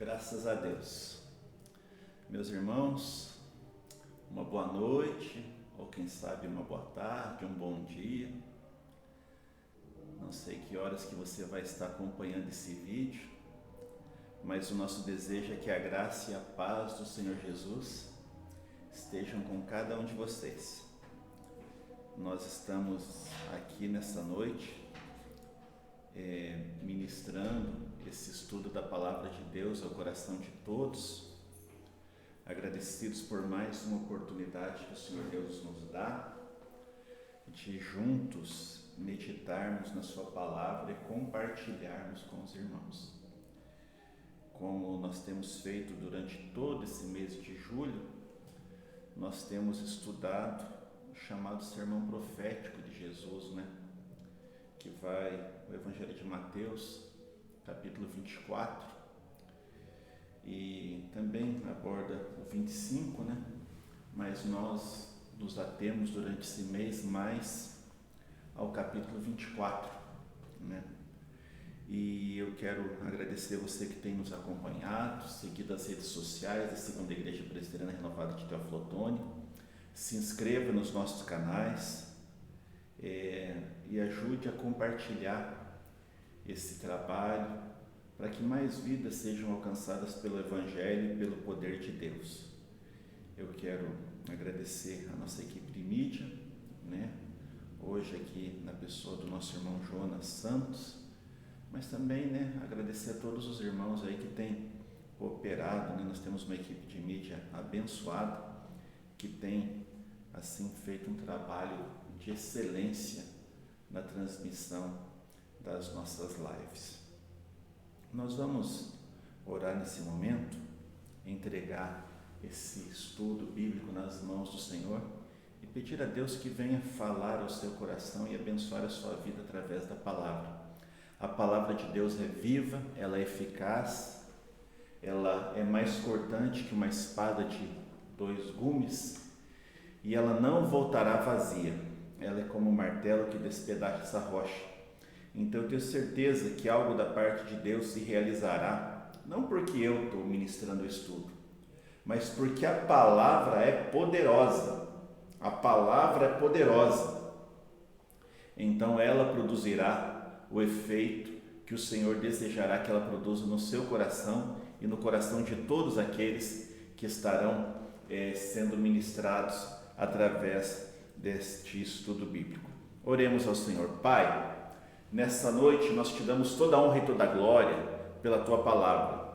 Graças a Deus. Meus irmãos, uma boa noite, ou quem sabe uma boa tarde, um bom dia. Não sei que horas que você vai estar acompanhando esse vídeo, mas o nosso desejo é que a graça e a paz do Senhor Jesus estejam com cada um de vocês. Nós estamos aqui nessa noite ministrando esse estudo da Palavra de Deus ao coração de todos, agradecidos por mais uma oportunidade que o Senhor Deus nos dá de juntos meditarmos na sua Palavra e compartilharmos com os irmãos. Como nós temos feito durante todo esse mês de julho, nós temos estudado o chamado Sermão Profético de Jesus, que vai o Evangelho de Mateus, capítulo 24, e também aborda o 25, mas nós nos atemos durante esse mês mais ao capítulo 24, E eu quero agradecer você que tem nos acompanhado, seguido as redes sociais da Segunda Igreja Presbiteriana Renovada de Teófilo Otoni. Se inscreva nos nossos canais e ajude a compartilhar esse trabalho para que mais vidas sejam alcançadas pelo Evangelho e pelo poder de Deus. Eu quero agradecer a nossa equipe de mídia, hoje aqui na pessoa do nosso irmão Jonas Santos, mas também agradecer a todos os irmãos aí que têm cooperado, Nós temos uma equipe de mídia abençoada que tem assim feito um trabalho de excelência na transmissão das nossas lives. Nós vamos orar nesse momento, entregar esse estudo bíblico nas mãos do Senhor e pedir a Deus que venha falar ao seu coração e abençoar a sua vida através da palavra. A palavra de Deus é viva, ela é eficaz, ela é mais cortante que uma espada de 2 gumes e ela não voltará vazia. Ela é como um martelo que despedaça essa rocha. Então eu tenho certeza que algo da parte de Deus se realizará, não porque eu estou ministrando o estudo, mas porque a palavra é poderosa. A palavra é poderosa. Então ela produzirá o efeito que o Senhor desejará que ela produza no seu coração e no coração de todos aqueles que estarão sendo ministrados através deste estudo bíblico. Oremos ao Senhor. Pai, nessa noite nós te damos toda a honra e toda a glória pela tua palavra.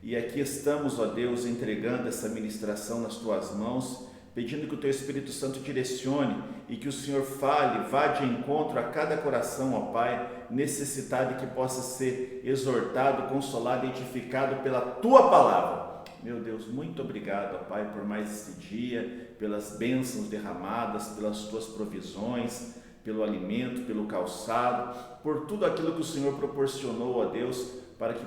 E aqui estamos, ó Deus, entregando essa ministração nas tuas mãos, pedindo que o teu Espírito Santo direcione e que o Senhor fale, vá de encontro a cada coração, ó Pai, necessitado e que possa ser exortado, consolado, edificado pela tua palavra. Meu Deus, muito obrigado, ó Pai, por mais esse dia, pelas bênçãos derramadas, pelas tuas provisões, pelo alimento, pelo calçado, por tudo aquilo que o Senhor proporcionou, ó Deus, para que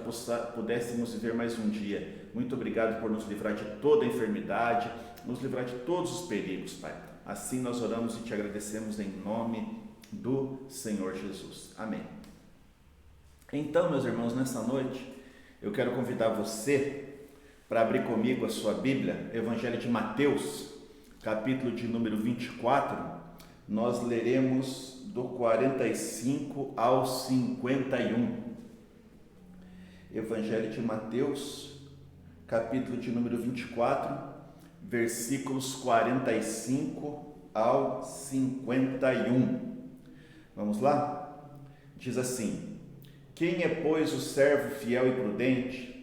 pudéssemos viver mais um dia. Muito obrigado por nos livrar de toda a enfermidade, nos livrar de todos os perigos, Pai. Assim nós oramos e te agradecemos em nome do Senhor Jesus. Amém. Então, meus irmãos, nessa noite, eu quero convidar você para abrir comigo a sua Bíblia, Evangelho de Mateus, capítulo de número 24, nós leremos do 45 ao 51. Evangelho de Mateus, capítulo de número 24, versículos 45 ao 51. Vamos lá? Diz assim: Quem é, pois, o servo fiel e prudente,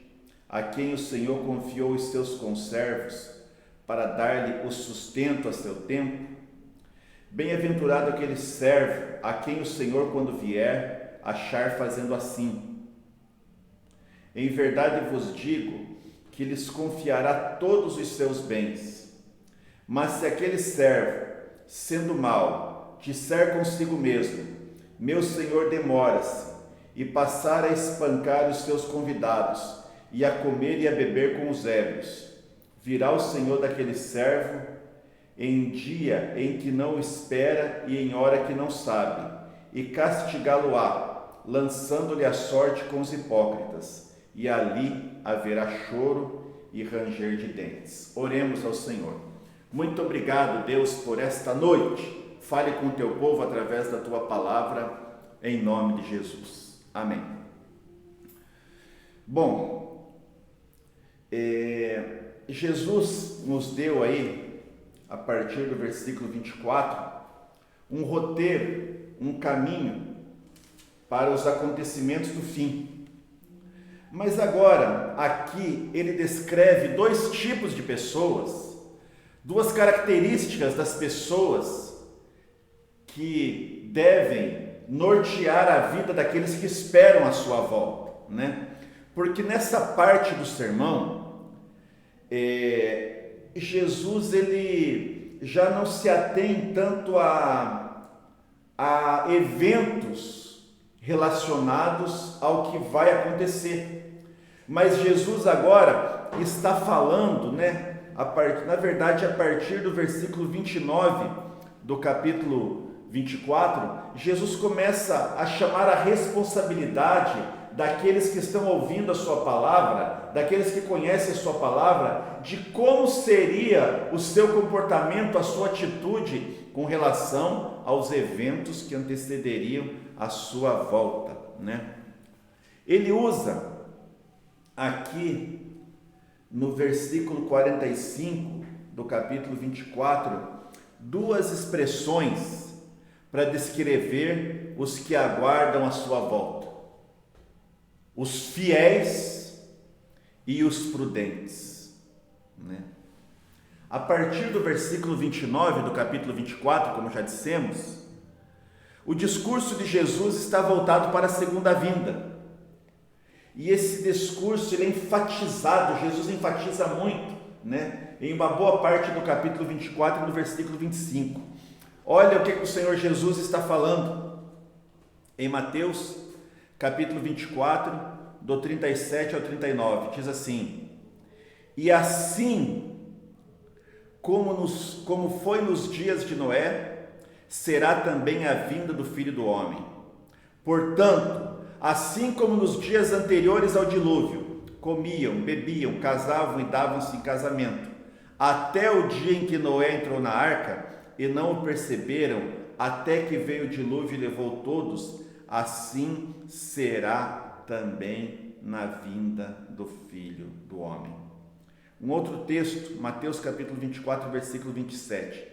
a quem o Senhor confiou os seus conservos, para dar-lhe o sustento a seu tempo? Bem-aventurado aquele servo a quem o Senhor, quando vier, achar fazendo assim. Em verdade vos digo que lhes confiará todos os seus bens. Mas se aquele servo, sendo mau, disser consigo mesmo: meu Senhor demora-se, e passar a espancar os seus convidados, e a comer e a beber com os ébrios, virá o Senhor daquele servo em dia em que não espera e em hora que não sabe, e castigá-lo-á, lançando-lhe a sorte com os hipócritas. e ali haverá choro e ranger de dentes. Oremos ao Senhor. Muito obrigado, Deus, por esta noite. Fale com o teu povo através da tua palavra, em nome de Jesus. Amém. Bom, Jesus nos deu aí, a partir do versículo 24, um roteiro, um caminho para os acontecimentos do fim. Mas agora, aqui, ele descreve dois tipos de pessoas, duas características das pessoas que devem nortear a vida daqueles que esperam a sua volta, né? Porque nessa parte do sermão, Jesus ele já não se atém tanto a eventos relacionados ao que vai acontecer, mas Jesus agora está falando, né? Na verdade, a partir do versículo 29 do capítulo 24, Jesus começa a chamar a responsabilidade daqueles que estão ouvindo a sua palavra, daqueles que conhecem a sua palavra, de como seria o seu comportamento, a sua atitude com relação aos eventos que antecederiam a sua volta, né? Ele usa aqui no versículo 45 do capítulo 24 duas expressões para descrever os que aguardam a sua volta: os fiéis e os prudentes, né? A partir do versículo 29 do capítulo 24, como já dissemos, o discurso de Jesus está voltado para a segunda vinda. E esse discurso ele é enfatizado, Jesus enfatiza muito, né? Em uma boa parte do capítulo 24 e no versículo 25. Olha o que o Senhor Jesus está falando em Mateus capítulo 24, do 37 ao 39, diz assim: e assim como foi nos dias de Noé, será também a vinda do Filho do Homem. Portanto, assim como nos dias anteriores ao dilúvio, comiam, bebiam, casavam e davam-se em casamento, até o dia em que Noé entrou na arca, e não o perceberam, até que veio o dilúvio e levou todos, assim será também na vinda do Filho do Homem. Um outro texto, Mateus capítulo 24, versículo 27.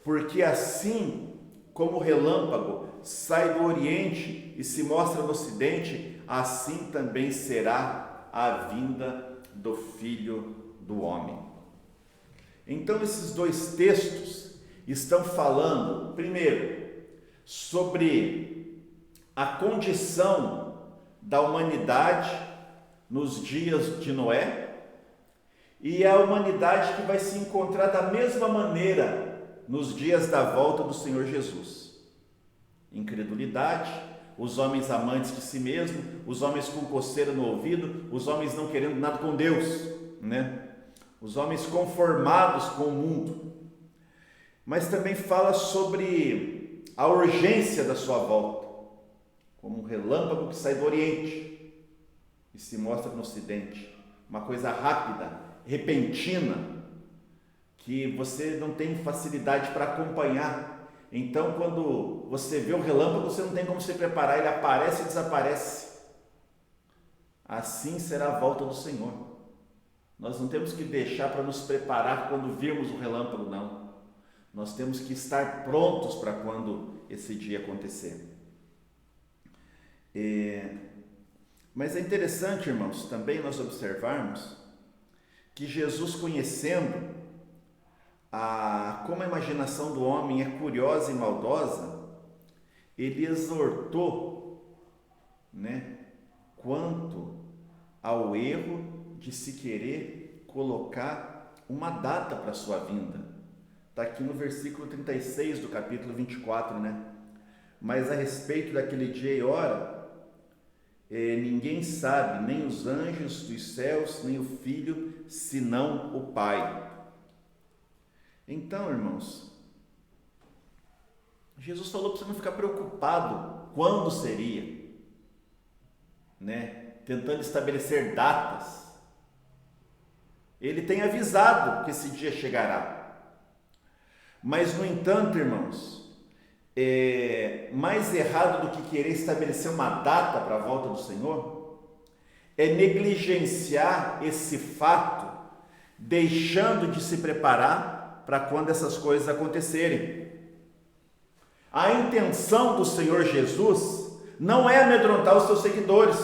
Porque assim como o relâmpago sai do oriente e se mostra no ocidente, assim também será a vinda do Filho do Homem. Então esses dois textos estão falando, primeiro, sobre a condição da humanidade nos dias de Noé, e a humanidade que vai se encontrar da mesma maneira nos dias da volta do Senhor Jesus. Incredulidade, os homens amantes de si mesmos, os homens com coceira no ouvido, os homens não querendo nada com Deus, né? Os homens conformados com o mundo. Mas também fala sobre a urgência da sua volta, como um relâmpago que sai do oriente e se mostra no ocidente. Uma coisa rápida, repentina, que você não tem facilidade para acompanhar. Então, quando você vê o relâmpago, você não tem como se preparar, ele aparece e desaparece. Assim será a volta do Senhor. Nós não temos que deixar para nos preparar quando virmos o relâmpago, não. Nós temos que estar prontos para quando esse dia acontecer. Mas é interessante, irmãos, também nós observarmos que Jesus, conhecendo como a imaginação do homem é curiosa e maldosa, ele exortou, né, quanto ao erro de se querer colocar uma data para a sua vinda. Está aqui no versículo 36 do capítulo 24, né? Mas a respeito daquele dia e hora, ninguém sabe, nem os anjos dos céus, nem o Filho, senão o Pai. Então, irmãos, Jesus falou para você não ficar preocupado quando seria, né? tentando estabelecer datas. Ele tem avisado que esse dia chegará. Mas, no entanto, irmãos, mais errado do que querer estabelecer uma data para a volta do Senhor é negligenciar esse fato, deixando de se preparar para quando essas coisas acontecerem. A intenção do Senhor Jesus não é amedrontar os seus seguidores,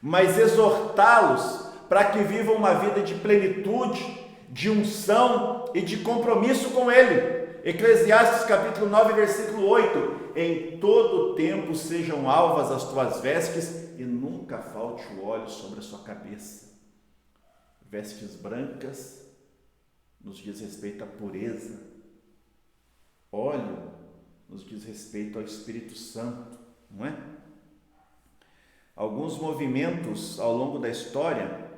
mas exortá-los para que vivam uma vida de plenitude, de unção e de compromisso com Ele. Eclesiastes capítulo 9, versículo 8: em todo tempo sejam alvas as tuas vestes e nunca falte o óleo sobre a sua cabeça. Vestes brancas nos diz respeito à pureza, óleo nos diz respeito ao Espírito Santo, não é? Alguns movimentos ao longo da história,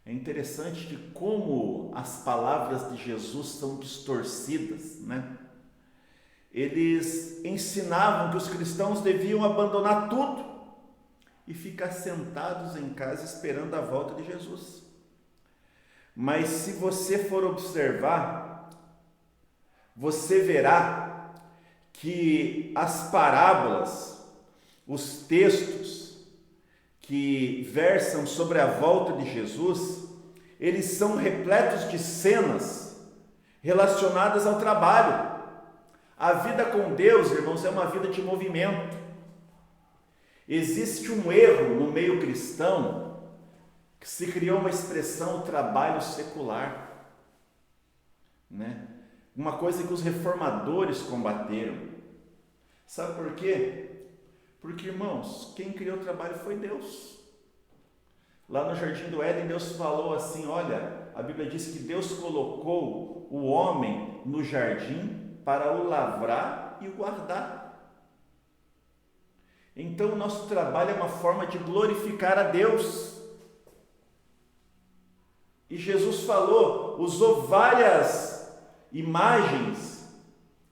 é interessante de como as palavras de Jesus são distorcidas, né? Eles ensinavam que os cristãos deviam abandonar tudo e ficar sentados em casa esperando a volta de Jesus. Mas se você for observar, você verá que as parábolas, os textos que versam sobre a volta de Jesus, eles são repletos de cenas relacionadas ao trabalho. A vida com Deus, irmãos, é uma vida de movimento. Existe um erro no meio cristão que se criou uma expressão trabalho secular, né? Uma coisa que os reformadores combateram. Sabe por quê? Porque, irmãos, quem criou o trabalho foi Deus. Lá no Jardim do Éden, Deus falou assim, olha, a Bíblia diz que Deus colocou o homem no jardim para o lavrar e o guardar. Então, o nosso trabalho é uma forma de glorificar a Deus. E Jesus falou, usou várias imagens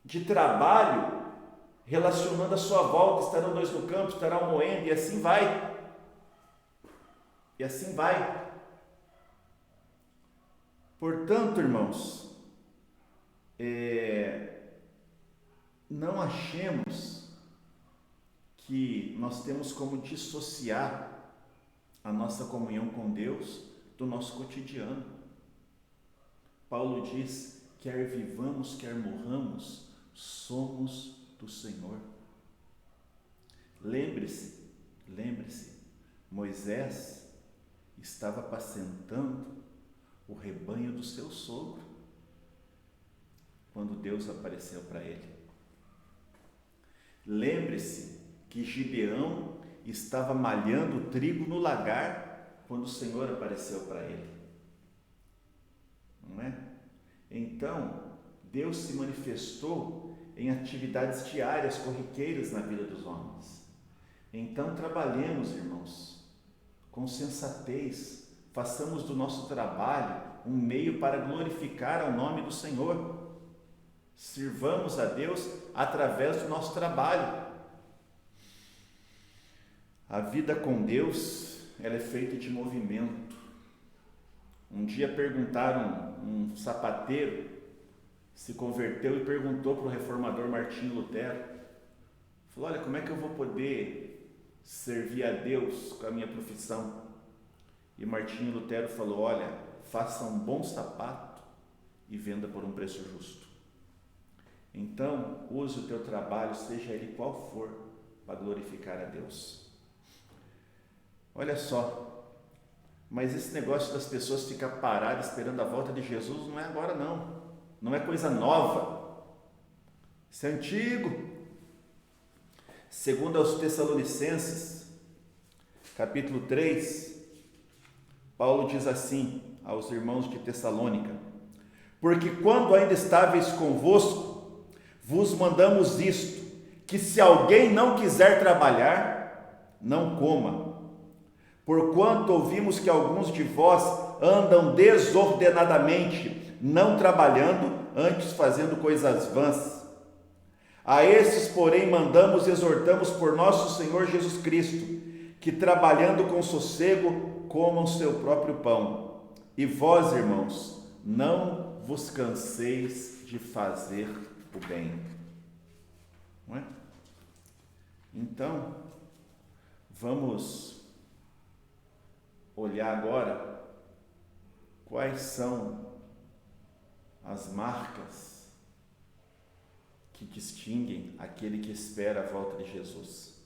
de trabalho relacionando a sua volta. Estarão dois no campo, estará um moendo, e assim vai. E assim vai. Portanto, irmãos, não achemos que nós temos como dissociar a nossa comunhão com Deus do nosso cotidiano. Paulo diz, quer vivamos, quer morramos, somos do Senhor. Lembre-se, Moisés estava apacentando o rebanho do seu sogro quando Deus apareceu para ele. Lembre-se que Gideão estava malhando trigo no lagar quando o Senhor apareceu para ele. Não é? Então, Deus se manifestou em atividades diárias, corriqueiras na vida dos homens. Então, trabalhemos, irmãos, com sensatez, façamos do nosso trabalho um meio para glorificar ao nome do Senhor. Sirvamos a Deus através do nosso trabalho. A vida com Deus, ela é feita de movimento. Um dia perguntaram, um sapateiro se converteu e perguntou para o reformador Martinho Lutero, falou, olha, como é que eu vou poder servir a Deus com a minha profissão? E Martinho Lutero falou, olha, faça um bom sapato e venda por um preço justo. Então, use o teu trabalho, seja ele qual for, para glorificar a Deus. Olha só, mas esse negócio das pessoas ficar paradas esperando a volta de Jesus não é agora não é coisa nova, isso é antigo. Segundo aos Tessalonicenses, capítulo 3, Paulo diz assim aos irmãos de Tessalônica, porque quando ainda estáveis convosco, vos mandamos isto, que se alguém não quiser trabalhar, não coma. Porquanto ouvimos que alguns de vós andam desordenadamente, não trabalhando, antes fazendo coisas vãs. A esses, porém, mandamos e exortamos por nosso Senhor Jesus Cristo, que trabalhando com sossego comam seu próprio pão. E vós, irmãos, não vos canseis de fazer o bem. Não é? Então, vamos olhar agora quais são as marcas que distinguem aquele que espera a volta de Jesus.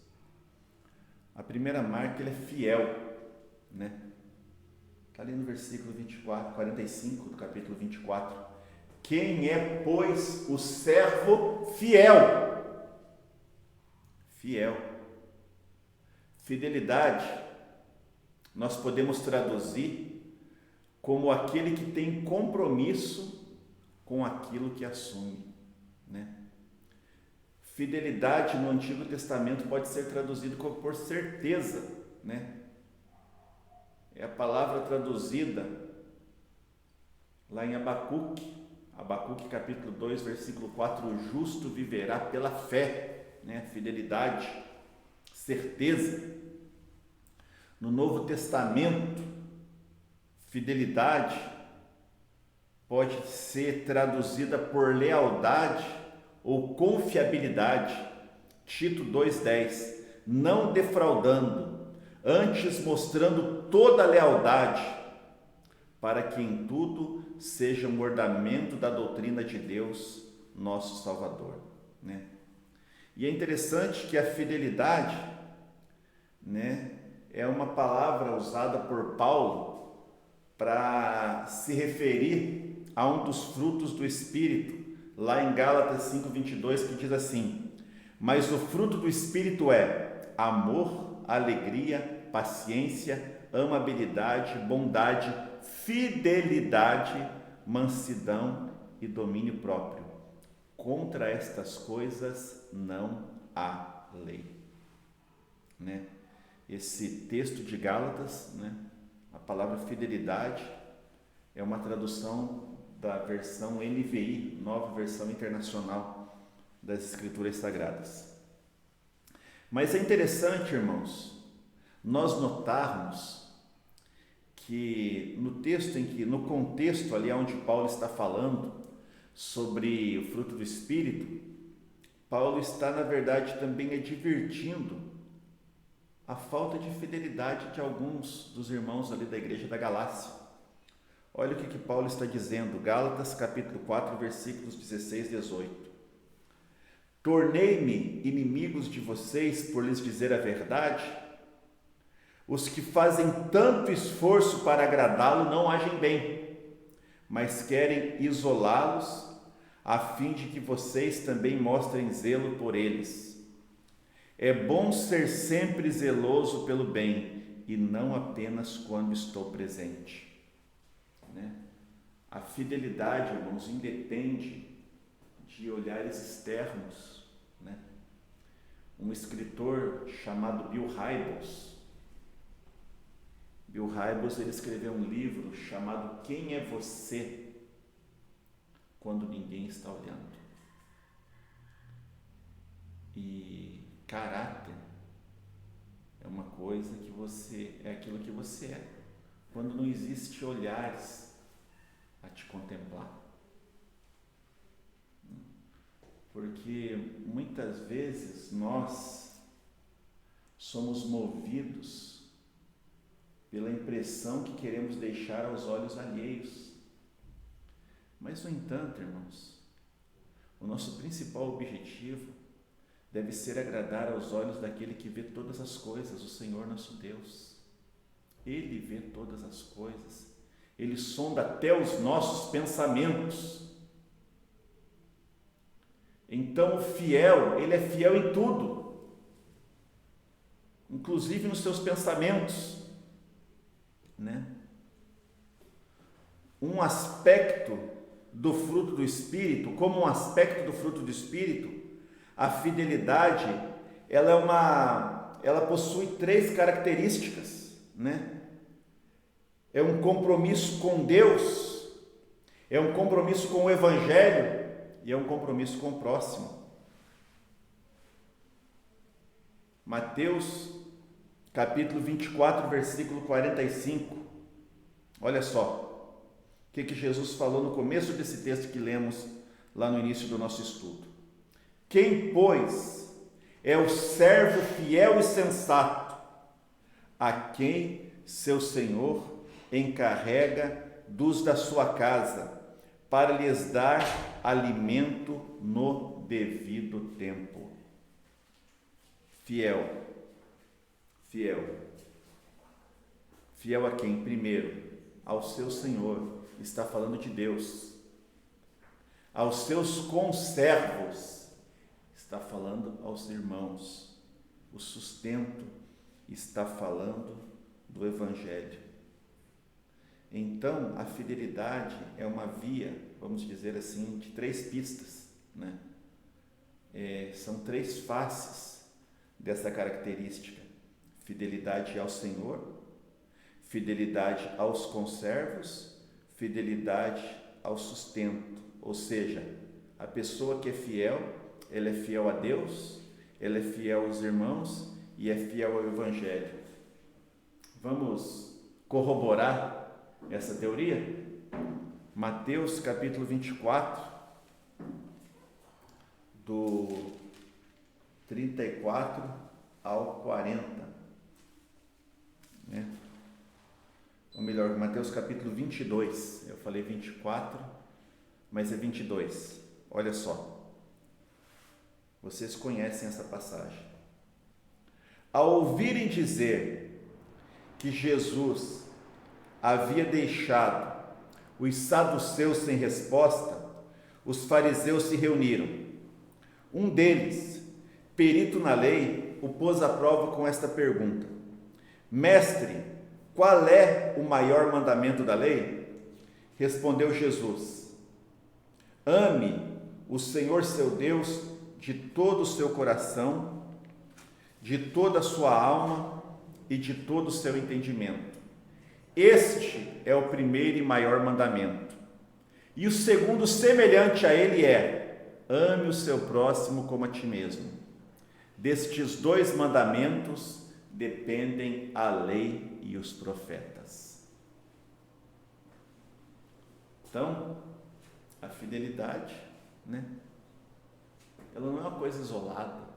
A primeira marca, ele é fiel, né? Está ali no versículo 45 do capítulo 24. Quem é, pois, o servo fiel? Fiel. Fidelidade, nós podemos traduzir como aquele que tem compromisso com aquilo que assume, né? Fidelidade no Antigo Testamento pode ser traduzido como por certeza, né? É a palavra traduzida lá em Abacuque capítulo 2, versículo 4, o justo viverá pela fé, né? Fidelidade, certeza. No Novo Testamento, fidelidade pode ser traduzida por lealdade ou confiabilidade. Tito 2,10, não defraudando, antes mostrando toda a lealdade, para que em tudo seja um ornamento da doutrina de Deus, nosso Salvador, né? E é interessante que a fidelidade, né, é uma palavra usada por Paulo para se referir a um dos frutos do Espírito, lá em Gálatas 5,22, que diz assim: mas o fruto do Espírito é amor, alegria, paciência, amabilidade, bondade, fidelidade, mansidão e domínio próprio. Contra estas coisas não há lei, né? Esse texto de Gálatas, né, a palavra fidelidade é uma tradução da versão NVI, Nova Versão Internacional das Escrituras Sagradas. Mas é interessante, irmãos, nós notarmos que no contexto ali onde Paulo está falando sobre o fruto do Espírito, Paulo está, na verdade, também advertindo a falta de fidelidade de alguns dos irmãos ali da igreja da Galácia. Olha o que Paulo está dizendo, Gálatas capítulo 4, versículos 16 e 18. Tornei-me inimigos de vocês por lhes dizer a verdade? Os que fazem tanto esforço para agradá-lo não agem bem, mas querem isolá-los, a fim de que vocês também mostrem zelo por eles. É bom ser sempre zeloso pelo bem, e não apenas quando estou presente, né? A fidelidade, irmãos, independe de olhares externos, né? Um escritor chamado Bill Hybels, ele escreveu um livro chamado Quem é Você Quando Ninguém Está Olhando? E caráter é uma coisa que é aquilo que você é, quando não existe olhares a te contemplar. Porque muitas vezes nós somos movidos pela impressão que queremos deixar aos olhos alheios. Mas, no entanto, irmãos, o nosso principal objetivo deve ser agradar aos olhos daquele que vê todas as coisas, o Senhor nosso Deus. Ele vê todas as coisas, Ele sonda até os nossos pensamentos. Então o fiel, ele é fiel em tudo, inclusive nos seus pensamentos, né? Um aspecto do fruto do Espírito, como um aspecto do fruto do Espírito, a fidelidade, ela possui 3 características, né? É um compromisso com Deus, é um compromisso com o Evangelho e é um compromisso com o próximo. Mateus capítulo 24, versículo 45. Olha só o que Jesus falou no começo desse texto que lemos lá no início do nosso estudo. Quem, pois, é o servo fiel e sensato, a quem seu senhor encarrega dos da sua casa, para lhes dar alimento no devido tempo. Fiel. Fiel a quem? Primeiro, ao seu Senhor. Está falando de Deus. Aos seus conservos. Está falando aos irmãos. O sustento está falando do Evangelho. Então, a fidelidade é uma via, vamos dizer assim, de 3 pistas, né? São 3 faces dessa característica: fidelidade ao Senhor, fidelidade aos conservos, fidelidade ao sustento. Ou seja, a pessoa que é fiel, ela é fiel a Deus, ela é fiel aos irmãos e é fiel ao Evangelho. Vamos corroborar essa teoria? Mateus capítulo 24, do 34 ao 40, né? Ou melhor, Mateus capítulo 22, eu falei 24, mas é 22. Olha só, vocês conhecem essa passagem. Ao ouvirem dizer que Jesus havia deixado os saduceus sem resposta, os fariseus se reuniram. Um deles, perito na lei, o pôs à prova com esta pergunta: Mestre, qual é o maior mandamento da lei? Respondeu Jesus: Ame o Senhor seu Deus de todo o seu coração, de toda a sua alma e de todo o seu entendimento. Este é o primeiro e maior mandamento. E o segundo, semelhante a ele, é: ame o seu próximo como a ti mesmo. Destes 2 mandamentos dependem a lei e os profetas. Então, a fidelidade, né? Ela não é uma coisa isolada.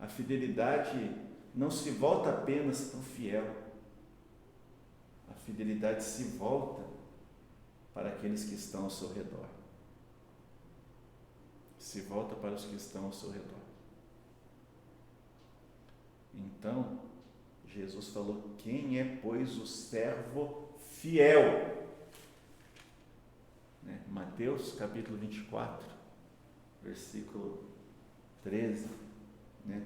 A fidelidade não se volta apenas para o fiel. A fidelidade se volta para aqueles que estão ao seu redor. Se volta para os que estão ao seu redor. Então, Jesus falou: quem é, pois, o servo fiel? Né? Mateus capítulo 24, versículo 13, né?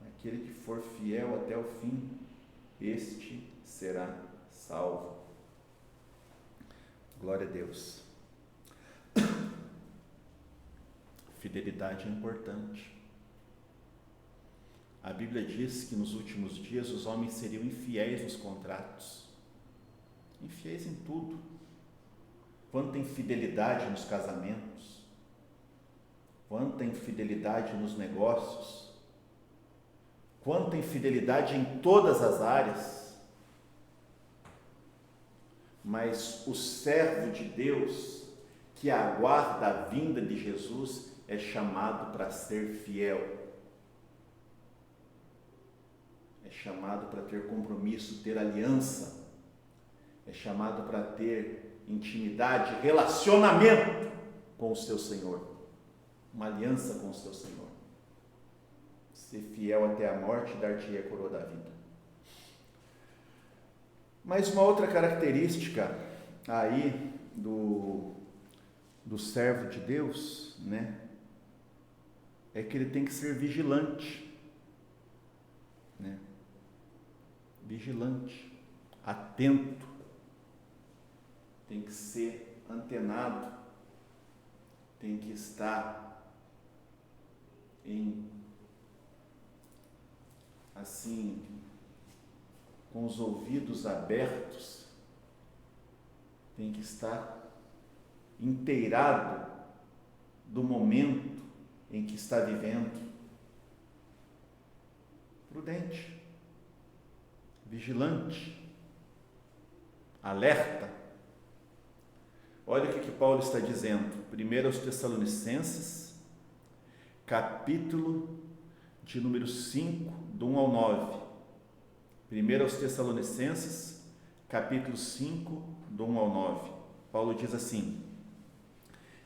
Aquele que for fiel até o fim, este será salvo. Glória a Deus. Fidelidade é importante. A Bíblia diz que nos últimos dias os homens seriam infiéis nos contratos, infiéis em tudo. Quanta infidelidade nos casamentos, quanta infidelidade nos negócios, quanta infidelidade em todas as áreas. Mas o servo de Deus, que aguarda a vinda de Jesus, é chamado para ser fiel. É chamado para ter compromisso, ter aliança. É chamado para ter intimidade, relacionamento com o seu Senhor. Uma aliança com o seu Senhor. Ser fiel até a morte, dar-te-ei a coroa da vida. Mas uma outra característica aí do servo de Deus, né, é que ele tem que ser vigilante, né? Vigilante, atento, tem que ser antenado, tem que estar com os ouvidos abertos, tem que estar inteirado do momento em que está vivendo. prudente, vigilante, alerta. Olha o que Paulo está dizendo, 1 aos Tessalonicenses, capítulo de número 5, do 1 ao 9. 1 aos Tessalonicenses, capítulo 5, do 1 ao 9. Paulo diz assim: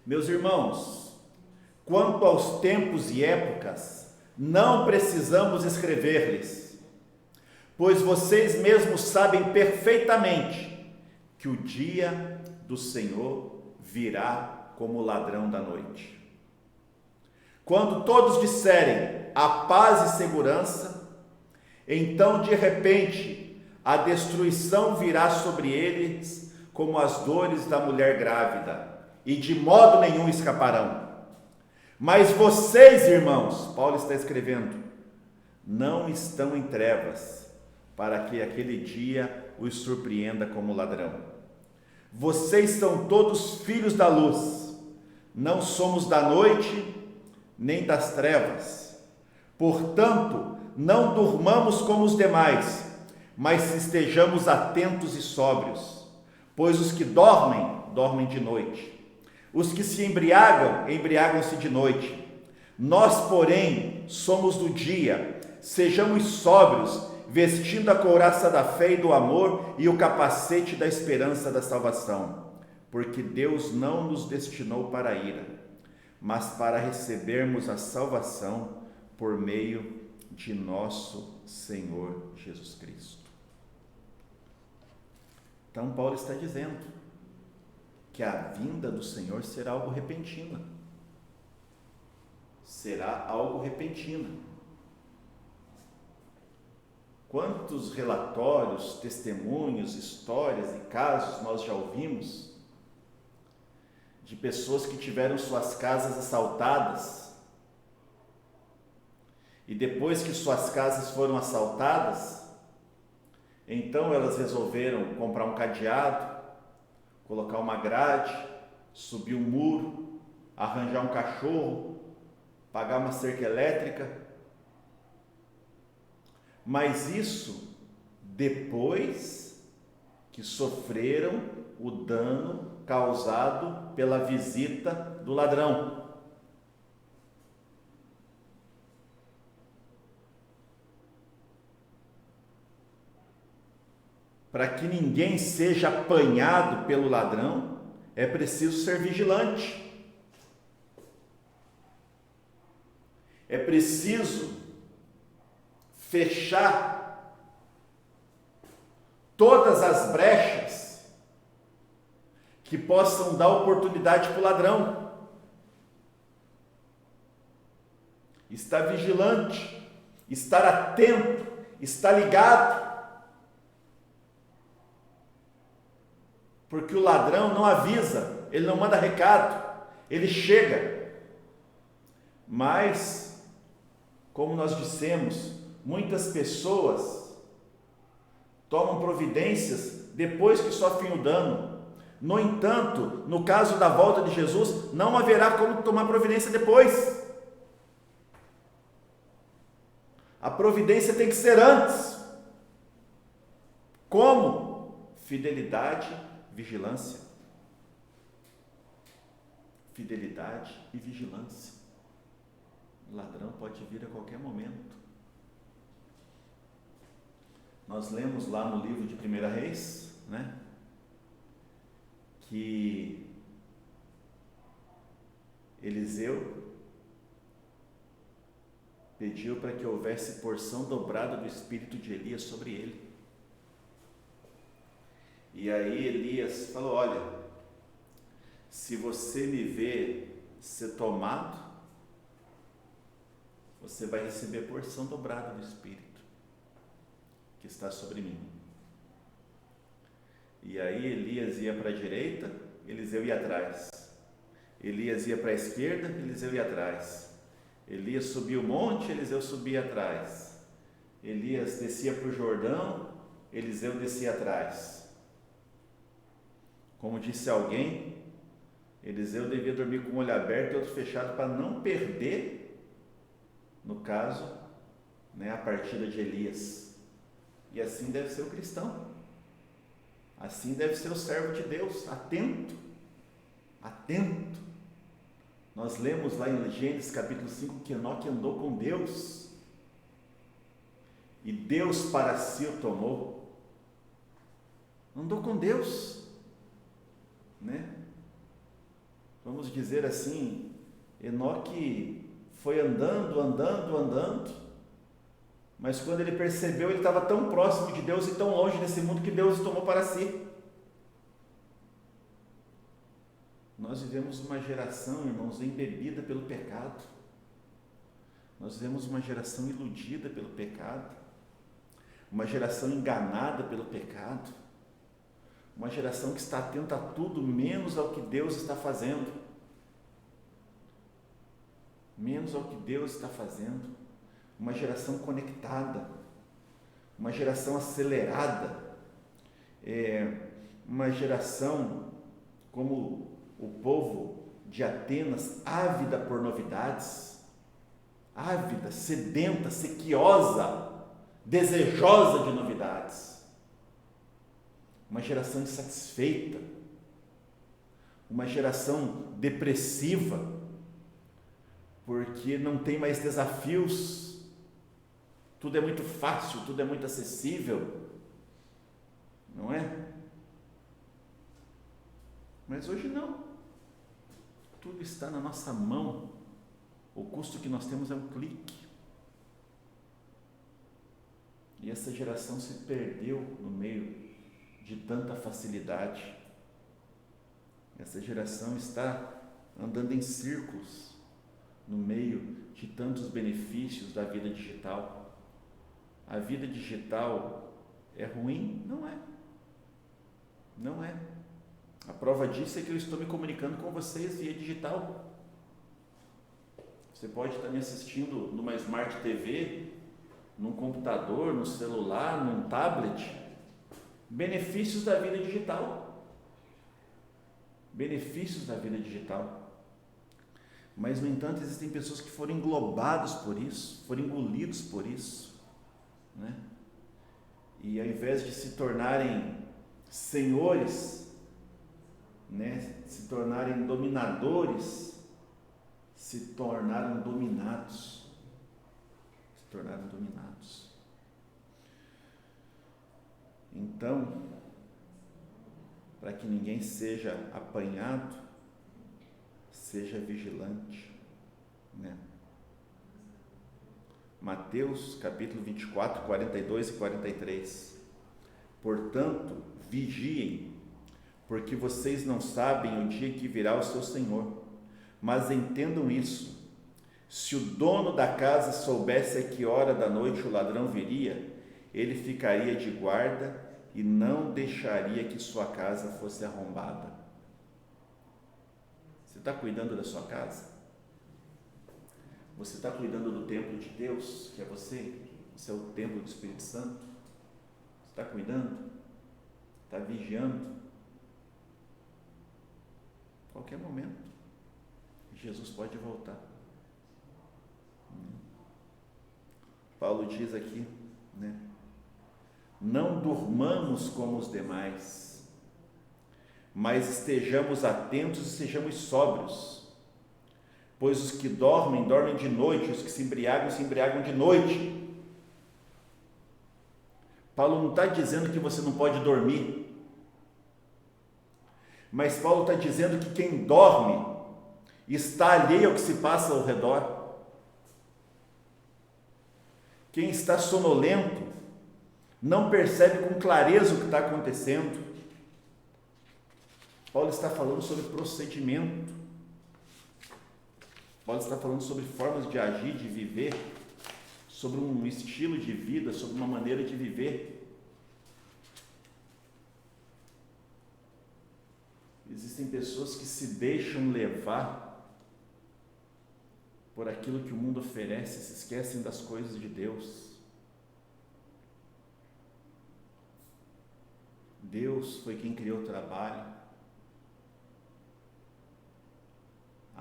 meus irmãos, quanto aos tempos e épocas, não precisamos escrever-lhes, pois vocês mesmos sabem perfeitamente que o dia do Senhor virá como ladrão da noite. Quando todos disserem a paz e segurança, então de repente a destruição virá sobre eles como as dores da mulher grávida, e de modo nenhum escaparão. Mas vocês, irmãos, Paulo está escrevendo, não estão em trevas, para que aquele dia os surpreenda como ladrão. Vocês são todos filhos da luz, não somos da noite nem das trevas. Portanto, não durmamos como os demais, mas estejamos atentos e sóbrios, pois os que dormem, dormem de noite. Os que se embriagam, embriagam-se de noite. Nós, porém, somos do dia. Sejamos sóbrios, vestindo a couraça da fé e do amor e o capacete da esperança da salvação. Porque Deus não nos destinou para a ira, mas para recebermos a salvação por meio de nosso Senhor Jesus Cristo. Então Paulo está dizendo que a vinda do Senhor será algo repentino. Será algo repentino. Quantos relatórios, testemunhos, histórias e casos nós já ouvimos de pessoas que tiveram suas casas assaltadas e depois que suas casas foram assaltadas, então elas resolveram comprar um cadeado, colocar uma grade, subir um muro, arranjar um cachorro, pagar uma cerca elétrica. Mas isso depois que sofreram o dano causado pela visita do ladrão. Para que ninguém seja apanhado pelo ladrão, é preciso ser vigilante. É preciso fechar todas as brechas que possam dar oportunidade para o ladrão. Estar vigilante, estar atento, estar ligado. Porque o ladrão não avisa, ele não manda recado, ele chega. Mas, como nós dissemos, muitas pessoas tomam providências depois que sofrem o dano. No entanto, no caso da volta de Jesus, não haverá como tomar providência depois. A providência tem que ser antes. Como? Fidelidade, vigilância. Fidelidade e vigilância. O ladrão pode vir a qualquer momento. Nós lemos lá no livro de 1 Reis, que Eliseu pediu para que houvesse porção dobrada do espírito de Elias sobre ele. E aí Elias falou: olha, se você me ver ser tomado, você vai receber porção dobrada do espírito que está sobre mim. E aí Elias ia para a direita, Eliseu ia atrás. Elias ia para a esquerda, Eliseu ia atrás. Elias subia o monte, Eliseu subia atrás. Elias descia para o Jordão, Eliseu descia atrás. Como disse alguém, Eliseu devia dormir com o olho aberto e outro fechado para não perder, no caso, né, a partida de Elias. E assim deve ser o cristão. Assim deve ser o servo de Deus, atento, atento. Nós lemos lá em Gênesis capítulo 5 que Enoque andou com Deus e Deus para si o tomou. Andou com Deus, né? Vamos dizer assim, Enoque foi andando, mas quando ele percebeu, ele estava tão próximo de Deus e tão longe desse mundo que Deus o tomou para si. Nós vivemos uma geração, irmãos, embebida pelo pecado. Nós vivemos uma geração iludida pelo pecado, uma geração enganada pelo pecado, uma geração que está atenta a tudo menos ao que Deus está fazendo. Menos ao que Deus está fazendo. Uma geração conectada, uma geração acelerada, uma geração como o povo de Atenas, ávida por novidades, ávida, sedenta, sequiosa, desejosa de novidades, uma geração insatisfeita, uma geração depressiva, porque não tem mais desafios, tudo é muito fácil, tudo é muito acessível, não é? Mas hoje não, tudo está na nossa mão, o custo que nós temos é um clique. E essa geração se perdeu no meio de tanta facilidade. Essa geração está andando em círculos no meio de tantos benefícios da vida digital. A vida digital é ruim? Não é. Não é. A prova disso é que eu estou me comunicando com vocês via digital. Você pode estar me assistindo numa Smart TV, num computador, no celular, num tablet. Benefícios da vida digital. Benefícios da vida digital. Mas, no entanto, existem pessoas que foram englobados por isso, foram engolidos por isso, né? E ao invés de se tornarem senhores, né, se tornarem dominadores, se tornaram dominados. Se tornaram dominados. Então, para que ninguém seja apanhado, seja vigilante, né? Mateus capítulo 24, 42 e 43. Portanto, vigiem, porque vocês não sabem o dia que virá o seu Senhor. Mas entendam isso: se o dono da casa soubesse a que hora da noite o ladrão viria, ele ficaria de guarda e não deixaria que sua casa fosse arrombada. Você está cuidando da sua casa? Você está cuidando do templo de Deus, que é você? Você é o templo do Espírito Santo? Você está cuidando? Está vigiando? Qualquer momento, Jesus pode voltar. Paulo diz aqui, né? Não durmamos como os demais, mas estejamos atentos e sejamos sóbrios. Pois os que dormem, dormem de noite, os que se embriagam de noite. Paulo não está dizendo que você não pode dormir, mas Paulo está dizendo que quem dorme está alheio ao que se passa ao redor. Quem está sonolento não percebe com clareza o que está acontecendo. Paulo está falando sobre procedimento. Paulo está falando sobre formas de agir, de viver, sobre um estilo de vida, sobre uma maneira de viver. Existem pessoas que se deixam levar por aquilo que o mundo oferece, se esquecem das coisas de Deus. Deus foi quem criou o trabalho.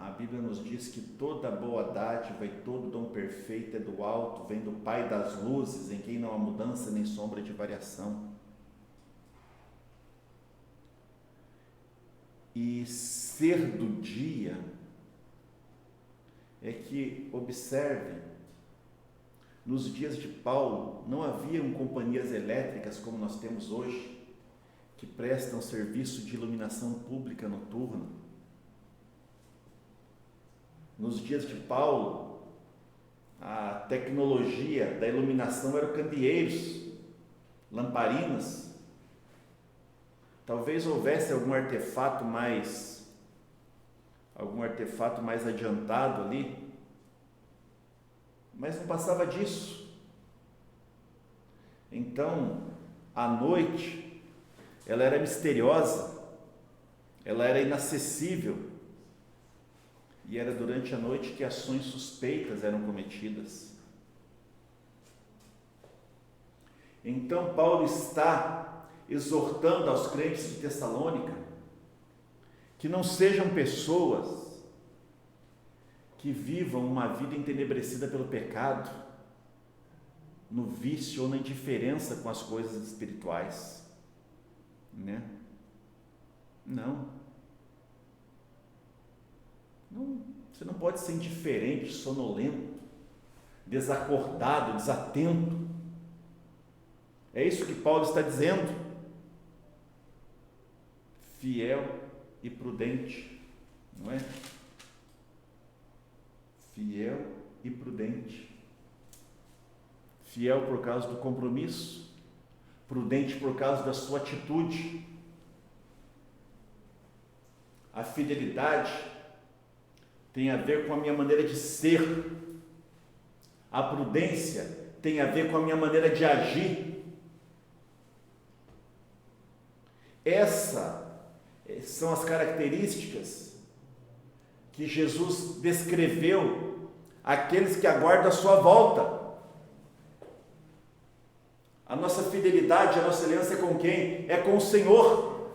A Bíblia nos diz que toda boa dádiva e todo dom perfeito é do alto, vem do Pai das luzes, em quem não há mudança nem sombra de variação. E ser do dia é que, observe, nos dias de Paulo não haviam companhias elétricas como nós temos hoje, que prestam serviço de iluminação pública noturna. Nos dias de Paulo, a tecnologia da iluminação eram candeeiros, lamparinas. Talvez houvesse algum artefato mais adiantado ali, mas não passava disso. Então, a noite, ela era misteriosa, ela era inacessível, e era durante a noite que ações suspeitas eram cometidas. Então, Paulo está exortando aos crentes de Tessalônica que não sejam pessoas que vivam uma vida entenebrecida pelo pecado, no vício ou na indiferença com as coisas espirituais, né? Não, você não pode ser indiferente, sonolento, desacordado, desatento. É isso que Paulo está dizendo. Fiel e prudente, não é? Fiel e prudente. Fiel por causa do compromisso, prudente por causa da sua atitude. A fidelidade tem a ver com a minha maneira de ser. A prudência tem a ver com a minha maneira de agir. Essas são as características que Jesus descreveu àqueles que aguardam a sua volta. A nossa fidelidade, a nossa aliança é com quem? É com o Senhor.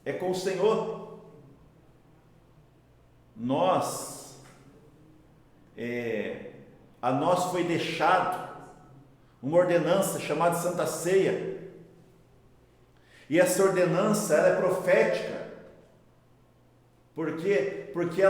É com o Senhor. A nós foi deixado uma ordenança chamada Santa Ceia. E essa ordenança, ela é profética. Por quê? Porque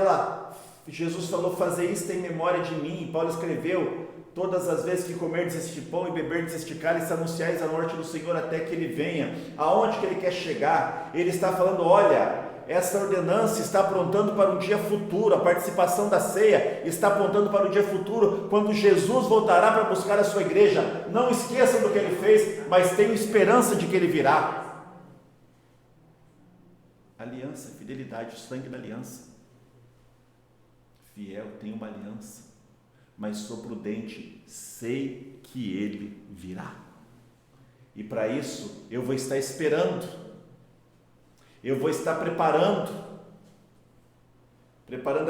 Jesus falou, fazer isso em memória de mim. Paulo escreveu, todas as vezes que comerdes este pão e beberdes este cálice, anunciais a morte do Senhor até que Ele venha. Aonde que Ele quer chegar? Ele está falando, olha, essa ordenança está apontando para um dia futuro, a participação da ceia está apontando para o dia futuro, quando Jesus voltará para buscar a sua igreja. Não esqueçam do que Ele fez, mas tenham esperança de que Ele virá. Aliança, fidelidade, o sangue da aliança. Fiel, tenho uma aliança, mas sou prudente, sei que Ele virá. E para isso, eu vou estar esperando, eu vou estar preparando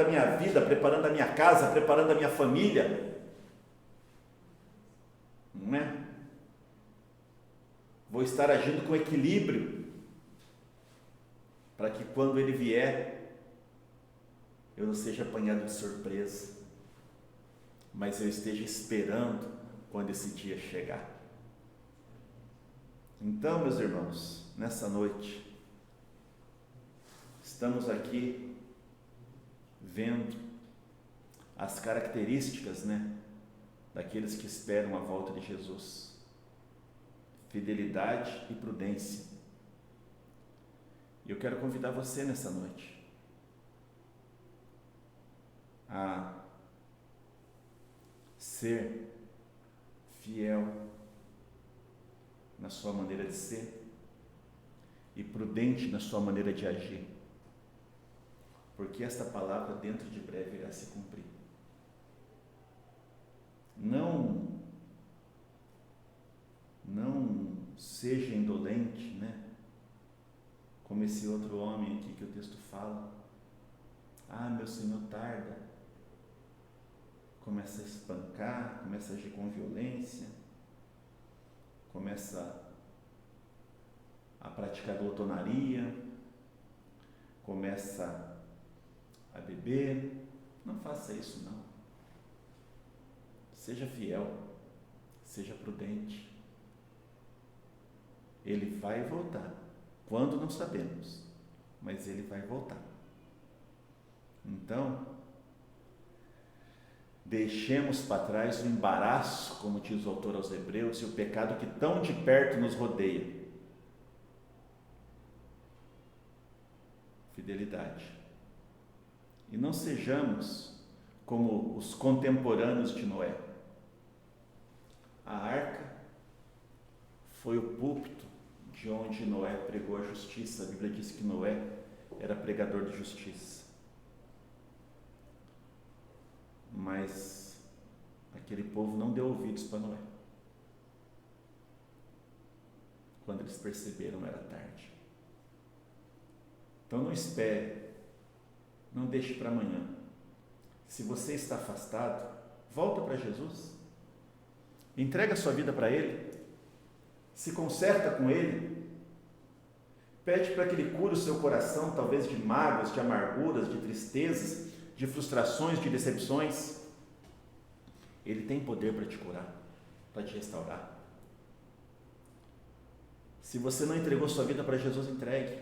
a minha vida, preparando a minha casa, preparando a minha família, não é? Vou estar agindo com equilíbrio, para que quando Ele vier, eu não seja apanhado de surpresa, mas eu esteja esperando quando esse dia chegar. Então, meus irmãos, nessa noite, estamos aqui vendo as características, daqueles que esperam a volta de Jesus. Fidelidade e prudência. E eu quero convidar você nessa noite a ser fiel na sua maneira de ser e prudente na sua maneira de agir, porque esta palavra dentro de breve irá se cumprir. Não seja indolente, como esse outro homem aqui que o texto fala. Meu Senhor tarda. Começa a espancar, começa a agir com violência, começa a praticar glutonaria, começa a beber. Não faça isso, não. Seja fiel, seja prudente. Ele vai voltar. Quando não sabemos, mas ele vai voltar. Então, deixemos para trás o embaraço, como diz o autor aos Hebreus, e o pecado que tão de perto nos rodeia. Fidelidade. E não sejamos como os contemporâneos de Noé. A arca foi o púlpito de onde Noé pregou a justiça. A Bíblia diz que Noé era pregador de justiça. Mas aquele povo não deu ouvidos para Noé. Quando eles perceberam, era tarde. Então não espere, não deixe para amanhã. Se você está afastado, volta para Jesus. Entrega a sua vida para Ele. Se conserta com Ele. Pede para que Ele cure o seu coração, talvez de mágoas, de amarguras, de tristezas, de frustrações, de decepções. Ele tem poder para te curar, para te restaurar. Se você não entregou sua vida para Jesus, entregue.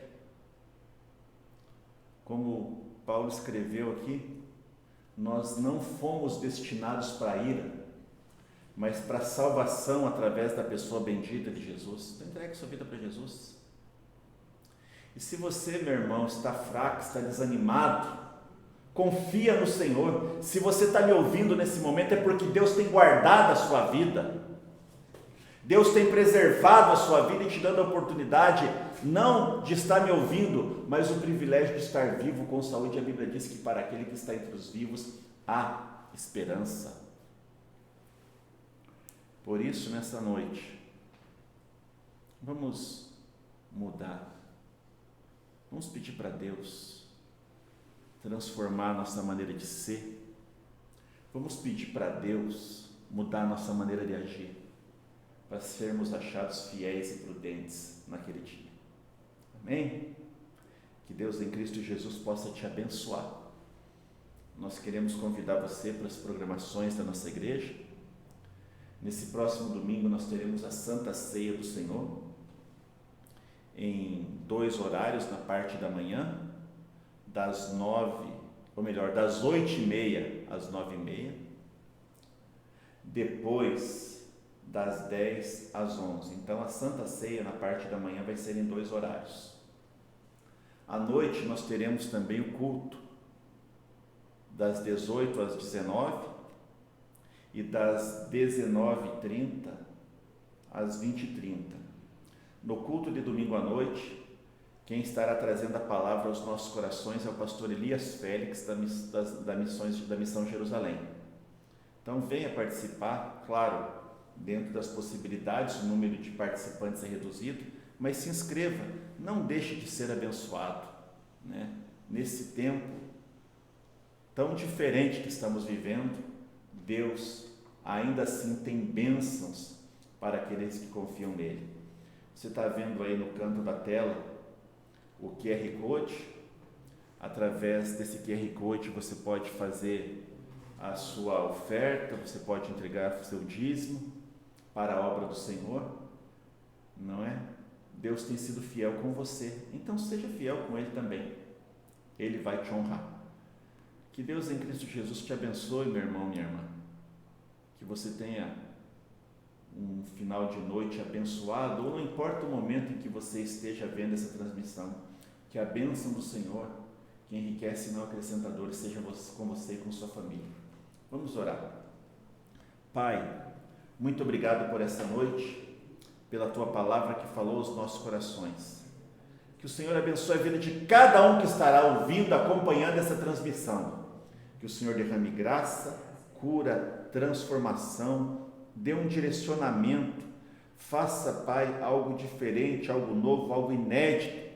Como Paulo escreveu aqui, nós não fomos destinados para a ira, mas para a salvação através da pessoa bendita de Jesus. Então entregue sua vida para Jesus. E se você, meu irmão, está fraco, está desanimado, confia no Senhor. Se você está me ouvindo nesse momento, é porque Deus tem guardado a sua vida. Deus tem preservado a sua vida e te dando a oportunidade, não de estar me ouvindo, mas o privilégio de estar vivo com saúde. A Bíblia diz que para aquele que está entre os vivos, há esperança. Por isso, nessa noite, vamos mudar. Vamos pedir para Deus transformar a nossa maneira de ser. Vamos pedir para Deus mudar a nossa maneira de agir, para sermos achados fiéis e prudentes naquele dia. Amém? Que Deus em Cristo Jesus possa te abençoar. Nós queremos convidar você para as programações da nossa igreja. Nesse próximo domingo nós teremos a Santa Ceia do Senhor, em 2 horários, na parte da manhã, das 8h30 às 9h30, depois das 10 às 11. Então a Santa Ceia na parte da manhã vai ser em 2 horários. À noite nós teremos também o culto, das 18 às 19 e das 19h30 às 20h30. No culto de domingo à noite, quem estará trazendo a palavra aos nossos corações é o pastor Elias Félix, da Missão Jerusalém. Então venha participar, claro, dentro das possibilidades. O número de participantes é reduzido, mas se inscreva, não deixe de ser abençoado, né? Nesse tempo tão diferente que estamos vivendo, Deus ainda assim tem bênçãos para aqueles que confiam nele. Você está vendo aí no canto da tela o QR Code. Através desse QR Code você pode fazer a sua oferta, você pode entregar o seu dízimo para a obra do Senhor, não é? Deus tem sido fiel com você, então seja fiel com Ele também. Ele vai te honrar. Que Deus em Cristo Jesus te abençoe, meu irmão, minha irmã. Que você tenha um final de noite abençoado, ou não importa o momento em que você esteja vendo essa transmissão, que a bênção do Senhor, que enriquece e não acrescenta dores, seja com você e com sua família. Vamos orar. Pai, muito obrigado por essa noite, pela Tua palavra que falou aos nossos corações. Que o Senhor abençoe a vida de cada um que estará ouvindo, acompanhando essa transmissão. Que o Senhor derrame graça, cura, transformação, dê um direcionamento, faça, Pai, algo diferente, algo novo, algo inédito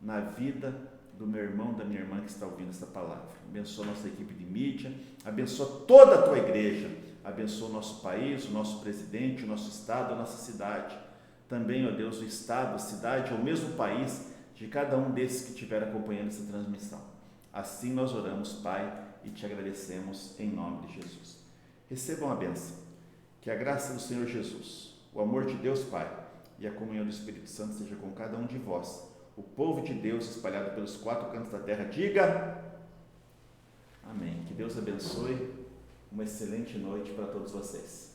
na vida do meu irmão, da minha irmã que está ouvindo essa palavra. Abençoa a nossa equipe de mídia, abençoa toda a Tua igreja, abençoa o nosso país, o nosso presidente, o nosso estado, a nossa cidade. Também, ó Deus, o estado, a cidade, ou mesmo o país de cada um desses que estiver acompanhando essa transmissão. Assim nós oramos, Pai, e te agradecemos em nome de Jesus. Recebam a bênção. Que a graça do Senhor Jesus, o amor de Deus Pai e a comunhão do Espírito Santo seja com cada um de vós. O povo de Deus espalhado pelos 4 cantos da terra, diga amém. Que Deus abençoe. Uma excelente noite para todos vocês.